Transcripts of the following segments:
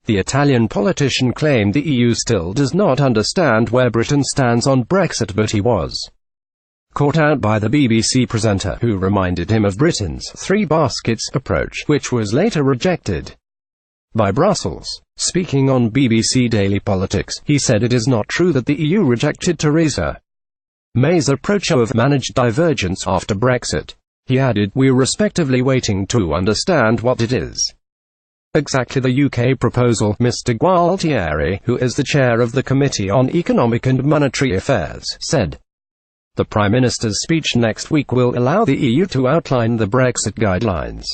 The Italian politician claimed the EU still does not understand where Britain stands on Brexit, but he was caught out by the BBC presenter, who reminded him of Britain's three baskets approach, which was later rejected by Brussels. Speaking on BBC Daily Politics, he said it is not true that the EU rejected Theresa May's approach of managed divergence after Brexit. He added, "We're respectively waiting to understand what it is exactly the UK proposal." Mr. Gualtieri, who is the chair of the Committee on Economic and Monetary Affairs, said the Prime Minister's speech next week will allow the EU to outline the Brexit guidelines.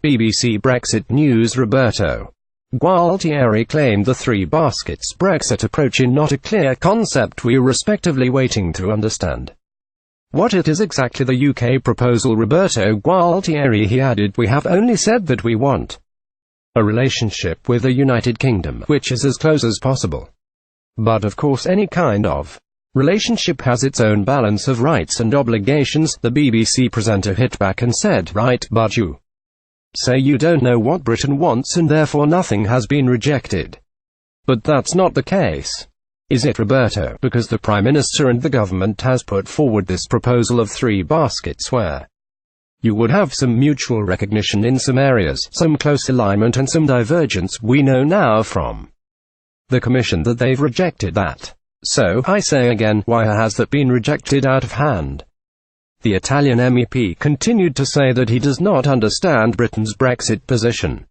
BBC Brexit News' Roberto Gualtieri claimed the three baskets Brexit approach is not a clear concept. "We're respectively waiting to understand what it is exactly the UK proposal." Roberto Gualtieri, he added, "We have only said that we want a relationship with the United Kingdom which is as close as possible. But of course any kind of relationship has its own balance of rights and obligations." The BBC presenter hit back and said, "Right, but you say you don't know what Britain wants and therefore nothing has been rejected. But that's not the case, is it, Roberto? Because the Prime Minister and the government has put forward this proposal of three baskets where you would have some mutual recognition in some areas, some close alignment and some divergence. We know now from the Commission that they've rejected that. So, I say again, why has that been rejected out of hand?" The Italian MEP continued to say that he does not understand Britain's Brexit position.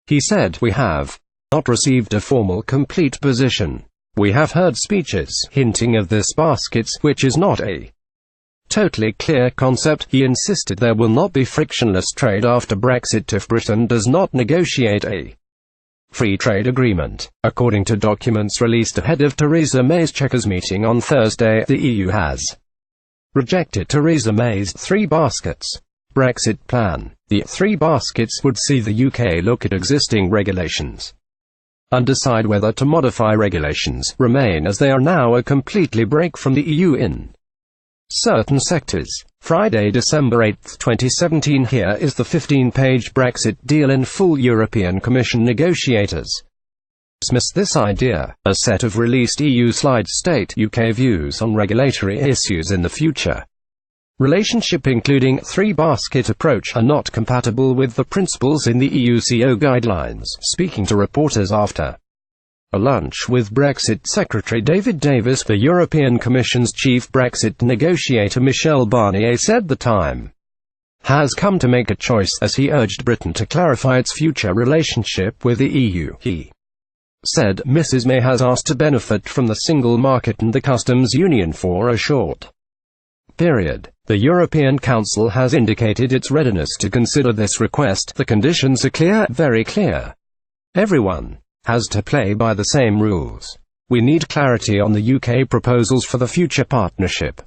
He said, "We have not received a formal complete position. We have heard speeches hinting of this baskets, which is not a totally clear concept." He insisted there will not be frictionless trade after Brexit if Britain does not negotiate a free trade agreement. According to documents released ahead of Theresa May's Chequers meeting on Thursday, the EU has rejected Theresa May's three baskets Brexit plan. The three baskets would see the UK look at existing regulations and decide whether to modify regulations, remain as they are now, or completely break from the EU in certain sectors. Friday, December 8, 2017. Here is the 15-page Brexit deal in full. European Commission negotiators dismiss this idea. A set of released EU slides state UK views on regulatory issues in the future relationship, including three-basket approach, are not compatible with the principles in the EUCO guidelines. Speaking to reporters after a lunch with Brexit Secretary David Davis, the European Commission's chief Brexit negotiator Michel Barnier said the time has come to make a choice, as he urged Britain to clarify its future relationship with the EU. He said, "Mrs. May has asked to benefit from the single market and the customs union for a short period. The European Council has indicated its readiness to consider this request. The conditions are clear, very clear. Everyone has to play by the same rules. We need clarity on the UK proposals for the future partnership.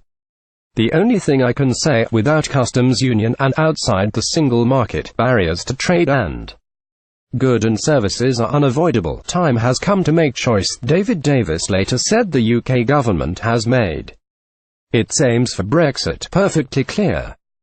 The only thing I can say, without customs union and outside the single market, barriers to trade and goods and services are unavoidable. Time has come to make choice." David Davis later said the UK government has made its aims for Brexit perfectly clear.